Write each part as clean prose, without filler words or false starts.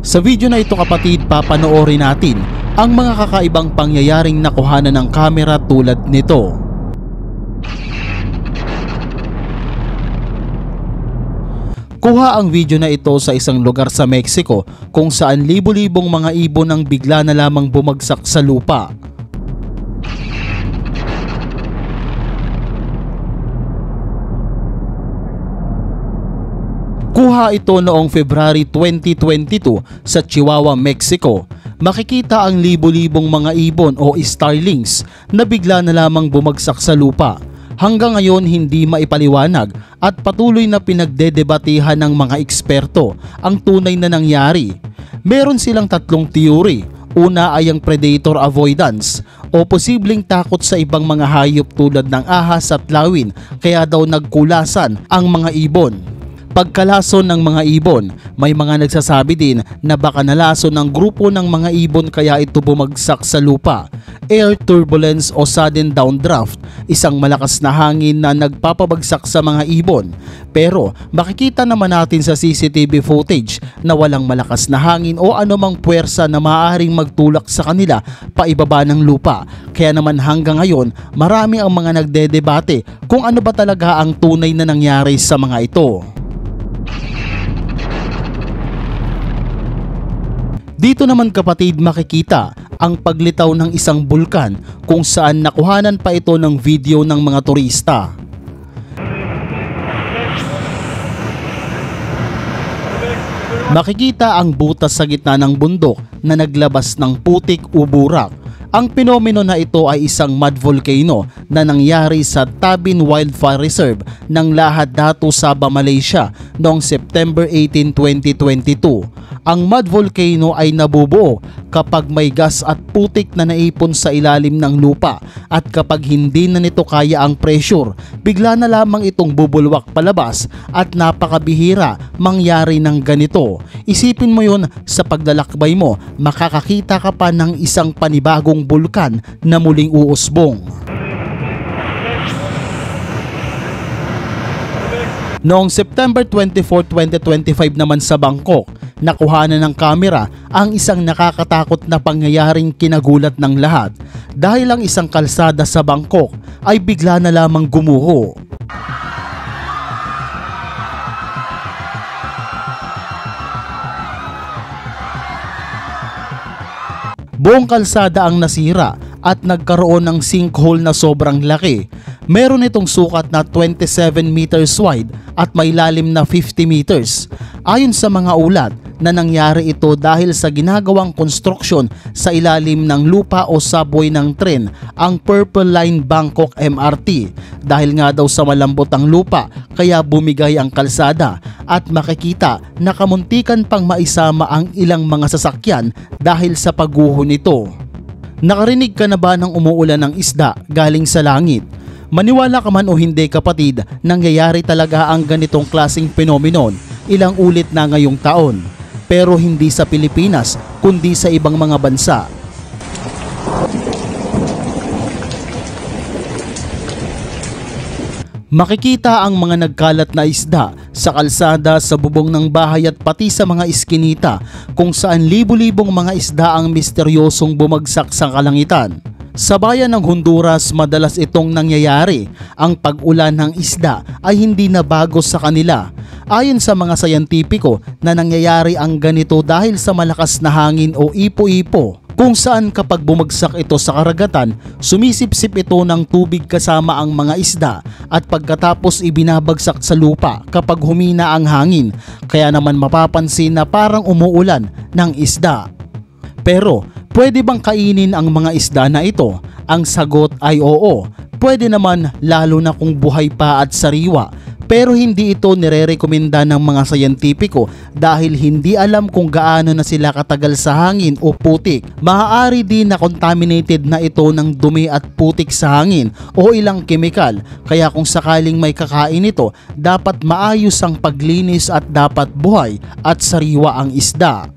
Sa video na ito kapatid, papanoorin natin ang mga kakaibang pangyayaring nakuhanan ng kamera tulad nito. Kuha ang video na ito sa isang lugar sa Mexico kung saan libo-libong mga ibon ang bigla na lamang bumagsak sa lupa. Kuha ito noong February 2022 sa Chihuahua, Mexico. Makikita ang libo-libong mga ibon o starlings na bigla na lamang bumagsak sa lupa. Hanggang ngayon hindi maipaliwanag at patuloy na pinagdedebatehan ng mga eksperto ang tunay na nangyari. Meron silang tatlong theory. Una ay ang predator avoidance o posibleng takot sa ibang mga hayop tulad ng ahas at lawin kaya daw nagkulasan ang mga ibon. Pagkalason ng mga ibon, may mga nagsasabi din na baka nalason ng grupo ng mga ibon kaya ito bumagsak sa lupa. Air turbulence o sudden downdraft, isang malakas na hangin na nagpapabagsak sa mga ibon. Pero makikita naman natin sa CCTV footage na walang malakas na hangin o anumang puwersa na maaaring magtulak sa kanila paibaba ng lupa. Kaya naman hanggang ngayon, marami ang mga nagdedebate kung ano ba talaga ang tunay na nangyari sa mga ito. Dito naman kapatid makikita ang paglitaw ng isang bulkan kung saan nakuhanan pa ito ng video ng mga turista. Makikita ang butas sa gitna ng bundok na naglabas ng putik o burak. Ang pinomeno na ito ay isang mud volcano na nangyari sa Tabin Wildfire Reserve ng Lahad Datu, Sabah, Malaysia noong September 18, 2022. Ang mud volcano ay nabubuo kapag may gas at putik na naipon sa ilalim ng lupa at kapag hindi na nito kaya ang pressure, bigla na lamang itong bubulwak palabas at napakabihira mangyari ng ganito. Isipin mo yun, sa paglalakbay mo, makakakita ka pa ng isang panibagong bulkan na muling uusbong. Noong September 24, 2025 naman sa Bangkok, nakuhanan ng kamera ang isang nakakatakot na pangyayaring kinagulat ng lahat dahil ang isang kalsada sa Bangkok ay bigla na lamang gumuho. Buong kalsada ang nasira at nagkaroon ng sinkhole na sobrang laki. Meron itong sukat na 27 meters wide at may lalim na 50 meters. Ayon sa mga ulat na nangyari ito dahil sa ginagawang konstruksyon sa ilalim ng lupa o subway ng tren, ang Purple Line Bangkok MRT. Dahil nga daw sa malambot ang lupa kaya bumigay ang kalsada at makikita na kamuntikan pang maisama ang ilang mga sasakyan dahil sa pagguho nito. Nakarinig ka na ba ng umuulan ng isda galing sa langit? Maniwala ka man o hindi kapatid, nangyayari talaga ang ganitong klaseng phenomenon ilang ulit na ngayong taon. Pero hindi sa Pilipinas kundi sa ibang mga bansa. Makikita ang mga nagkalat na isda sa kalsada, sa bubong ng bahay at pati sa mga iskinita kung saan libo-libong mga isda ang misteryosong bumagsak sa kalangitan. Sa bayan ng Honduras, madalas itong nangyayari. Ang pag-ulan ng isda ay hindi na bago sa kanila. Ayon sa mga sayantipiko na nangyayari ang ganito dahil sa malakas na hangin o ipo-ipo, kung saan kapag bumagsak ito sa karagatan, sumisipsip ito ng tubig kasama ang mga isda at pagkatapos ibinabagsak sa lupa kapag humina ang hangin, kaya naman mapapansin na parang umuulan ng isda. Pero pwede bang kainin ang mga isda na ito? Ang sagot ay oo. Pwede naman lalo na kung buhay pa at sariwa. Pero hindi ito nire-rekomenda ng mga sayantipiko dahil hindi alam kung gaano na sila katagal sa hangin o putik. Maaari din na contaminated na ito ng dumi at putik sa hangin o ilang kemikal. Kaya kung sakaling may kakain ito, dapat maayos ang paglinis at dapat buhay at sariwa ang isda.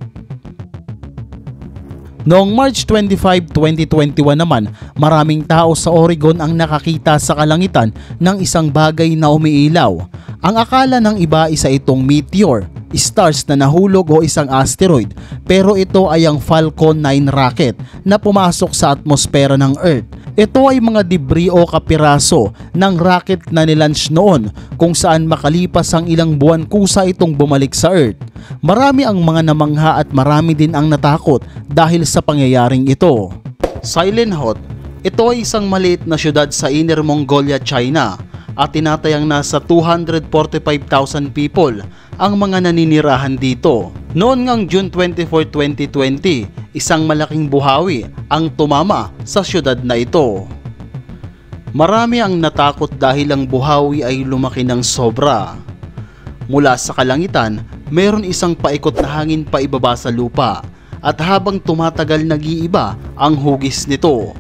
Noong March 25, 2021 naman, maraming tao sa Oregon ang nakakita sa kalangitan ng isang bagay na umiilaw. Ang akala ng iba isa itong meteor, stars na nahulog o isang asteroid. pero ito ay ang Falcon 9 rocket na pumasok sa atmosfera ng Earth. Ito ay mga debris o kapiraso ng rocket na nilaunch noon kung saan makalipas ang ilang buwan kusa itong bumalik sa Earth. Marami ang mga namangha at marami din ang natakot dahil sa pangyayaring ito. Silent Hut, ito ay isang maliit na syudad sa Inner Mongolia, China at tinatayang nasa 245,000 people ang mga naninirahan dito. Noon ngang June 24, 2020, isang malaking buhawi ang tumama sa syudad na ito. Marami ang natakot dahil ang buhawi ay lumaki ng sobra. Mula sa kalangitan, meron isang paikot na hangin paibaba sa lupa at habang tumatagal nag-iiba ang hugis nito.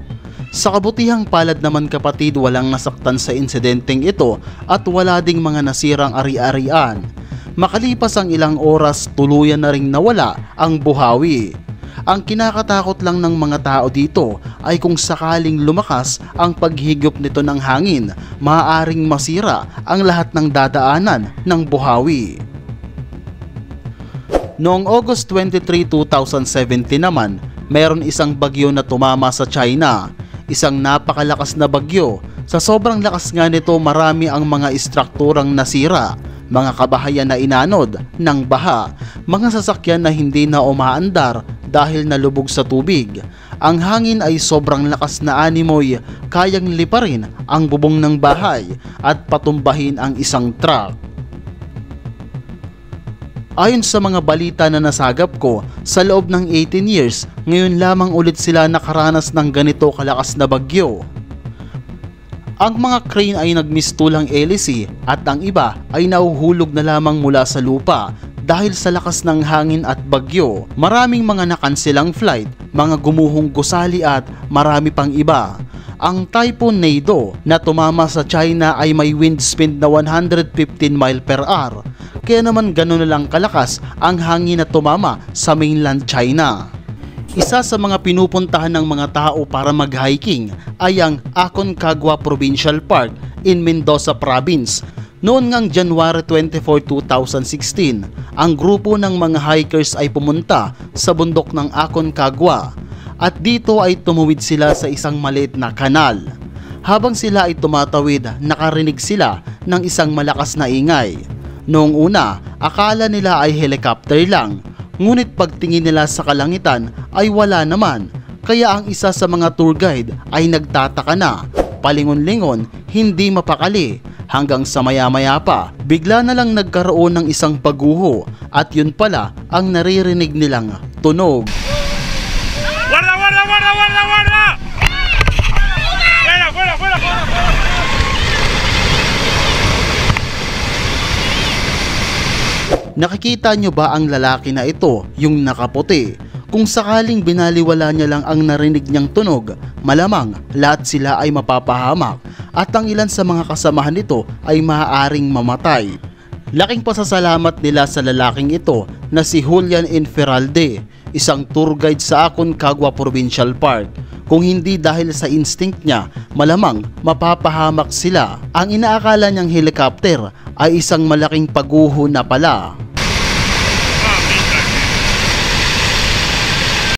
Sa kabutihang palad naman kapatid, walang nasaktan sa insidenteng ito at wala ding mga nasirang ari-arian. Makalipas ang ilang oras, tuluyan na ring nawala ang buhawi. Ang kinakatakot lang ng mga tao dito ay kung sakaling lumakas ang paghigop nito ng hangin, maaaring masira ang lahat ng dadaanan ng buhawi. Noong August 23, 2017 naman, meron isang bagyo na tumama sa China. Isang napakalakas na bagyo. Sa sobrang lakas nga nito, marami ang mga istrukturang nasira, mga kabahayan na inanod ng baha, mga sasakyan na hindi na umaandar dahil nalubog sa tubig. Ang hangin ay sobrang lakas na animoy, kayang liparin ang bubong ng bahay at patumbahin ang isang truck. Ayon sa mga balita na nasagap ko, sa loob ng 18 years, ngayon lamang ulit sila nakaranas ng ganito kalakas na bagyo. Ang mga crane ay nagmistulang hélice at ang iba ay nahuhulog na lamang mula sa lupa dahil sa lakas ng hangin at bagyo. Maraming mga nakanselang flight, mga gumuhong gusali at marami pang iba. Ang Typhoon Nado na tumama sa China ay may wind speed na 115 mile per hour. Kaya naman gano'n na lang kalakas ang hangin na tumama sa mainland China. Isa sa mga pinupuntahan ng mga tao para mag-hiking ay ang Aconcagua Provincial Park in Mendoza Province. Noon ngang January 24, 2016, ang grupo ng mga hikers ay pumunta sa bundok ng Aconcagua at dito ay tumuwid sila sa isang maliit na kanal. Habang sila ay tumatawid, nakarinig sila ng isang malakas na ingay. Noong una, akala nila ay helicopter lang, ngunit pagtingin nila sa kalangitan ay wala naman, kaya ang isa sa mga tour guide ay nagtataka na, palingon-lingon, hindi mapakali, hanggang sa maya-maya pa, bigla na lang nagkaroon ng isang paguho at yun pala ang naririnig nilang tunog. ¡Guarda, guarda, guarda, guarda, guarda! ¡Fuera, fuera, fuera, fuera! Nakikita nyo ba ang lalaki na ito, yung nakaputi? Kung sakaling binaliwala niya lang ang narinig niyang tunog, malamang lahat sila ay mapapahamak at ang ilan sa mga kasamahan nito ay maaaring mamatay. Laking pasasalamat nila sa lalaking ito na si Julian Inferalde, isang tour guide sa Aconcagua Provincial Park. Kung hindi dahil sa instinct niya, malamang mapapahamak sila. Ang inaakala niyang helicopter ay isang malaking paguho na pala.